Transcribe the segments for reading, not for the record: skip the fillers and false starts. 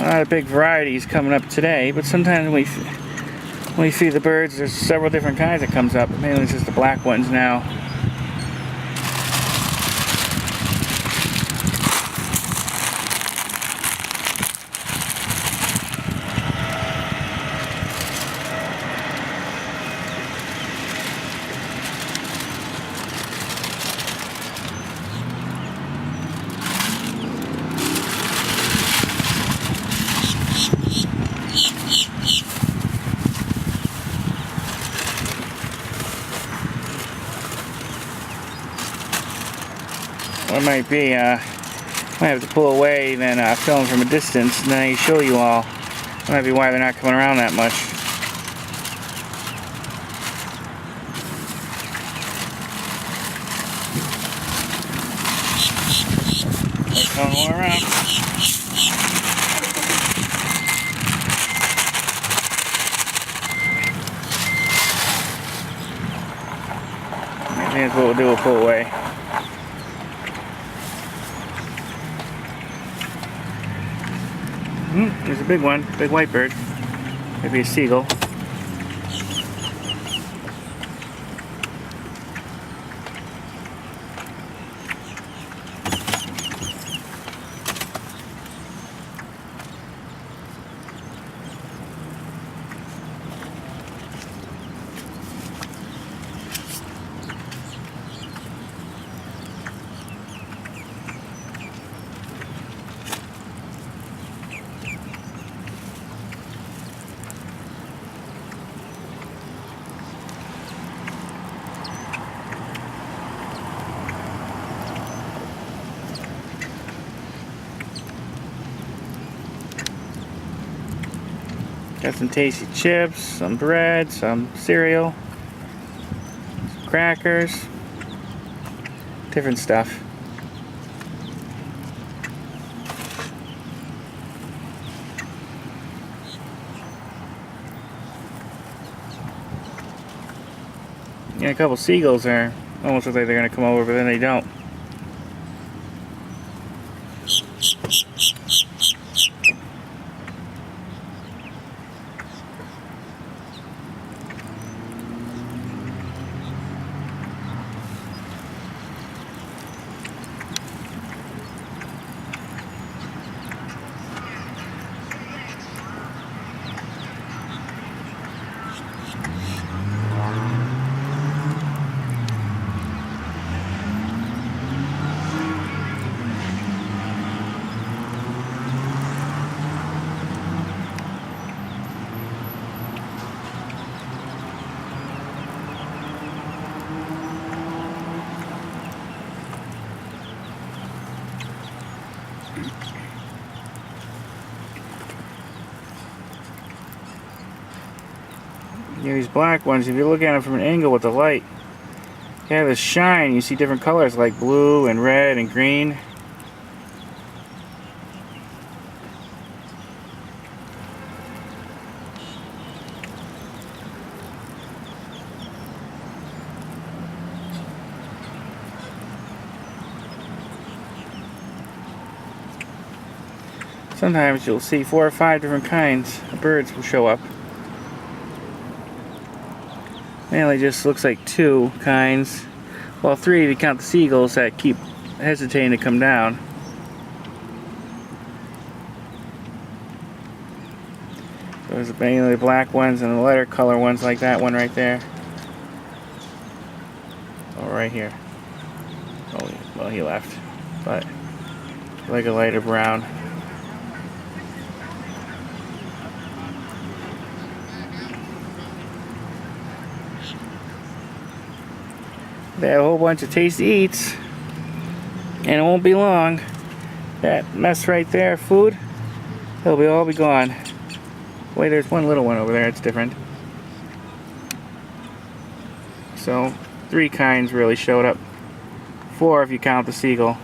Not a big varieties coming up today, but sometimes when we feed the birds, there's several different kinds that comes up. Mainly it's just the black ones now. What it might be, might have to pull away and then film from a distance and then I show you all. That might be why they're not coming around that much. They're coming all around. I think that's what we'll do, we'll pull away. There's a big one, big white bird. Maybe a seagull. Got some tasty chips, some bread, some cereal, some crackers, different stuff. Yeah, a couple seagulls there. Almost look like they're gonna come over, but then they don't. Yeah, these black ones, if you look at them from an angle with the light, they have this shine. You see different colors like blue and red and green. Sometimes you'll see 4 or 5 different kinds of birds will show up. Mainly just looks like 2 kinds. Well, 3 if you count the seagulls that keep hesitating to come down. There's mainly the black ones and the lighter color ones like that one right there. Oh, right here. Oh, well, he left. But like a lighter brown. They have a whole bunch of tasty eats, and it won't be long. That mess right there, food, it'll all be gone. Wait, there's one little one over there. It's different. So 3 kinds really showed up. 4 if you count the seagull.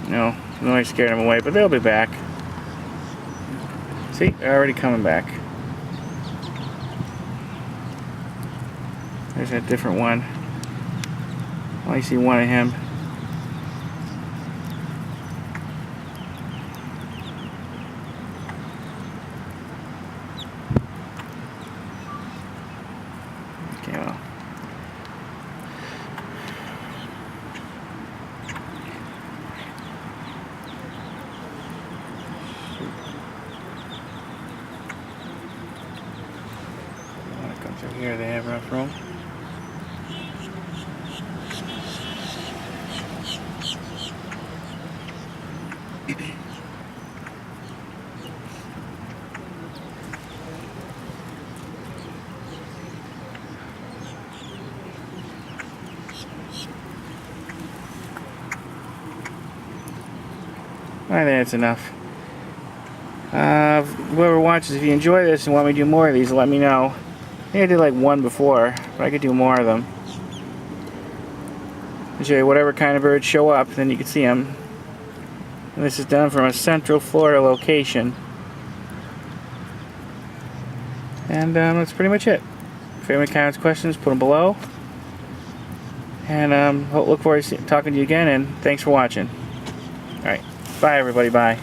No, noise scared them away, but they'll be back. See, they're already coming back. There's that different one. I only see one of him. Okay, well. When it comes through here, they have rough room. I think that's enough. Whoever watches, if you enjoy this and want me to do more of these, let me know. I think I did like 1 before, but I could do more of them. I'll show you whatever kind of birds show up, then you can see them. And this is done from a Central Florida location. And that's pretty much it. If you have any comments, questions, put them below. And look forward to talking to you again, and thanks for watching. Alright, bye everybody, bye.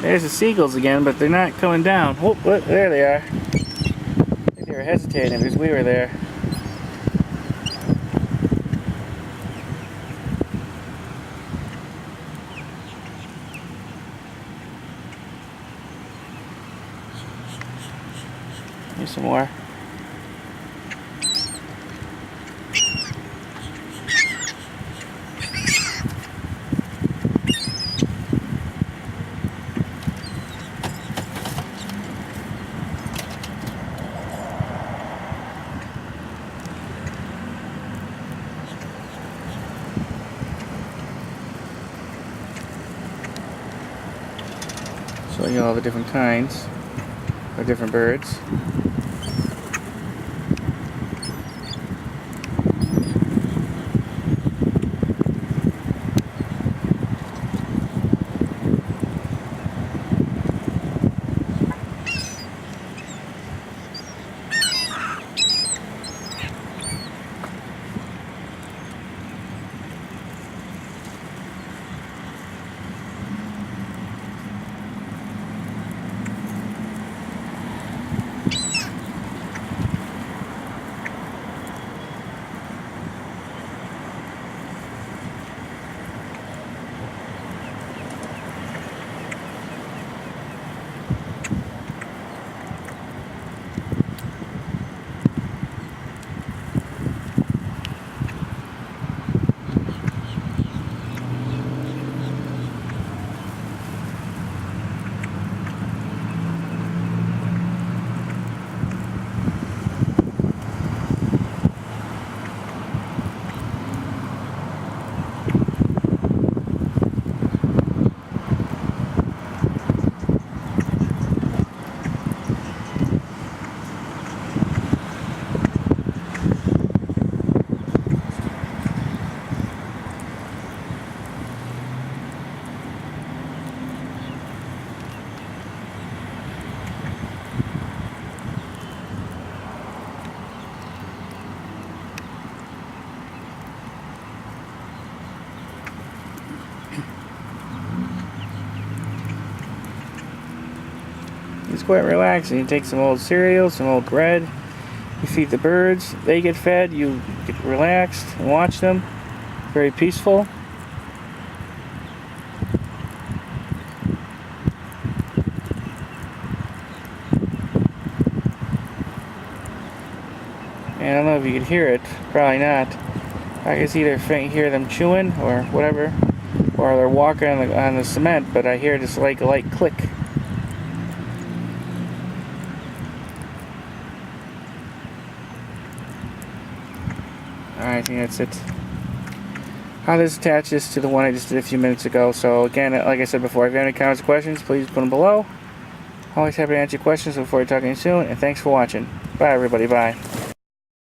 There's the seagulls again, but they're not coming down. Oh, look, there they are. I think they were hesitating because we were there. Here's some more. Showing you all the different kinds of different birds. quite relaxing. You take some old cereal, some old bread, you feed the birds, they get fed, you get relaxed and watch them. Very peaceful. And I don't know if you could hear it, probably not. I can either hear them chewing or whatever, or they're walking on the cement, but I hear just like a light click. Alright, I think that's it. How this attaches to the one I just did a few minutes ago. So again, like I said before, if you have any comments or questions, please put them below. Always happy to answer questions. Look forward to talking to you soon, and thanks for watching. Bye everybody, bye.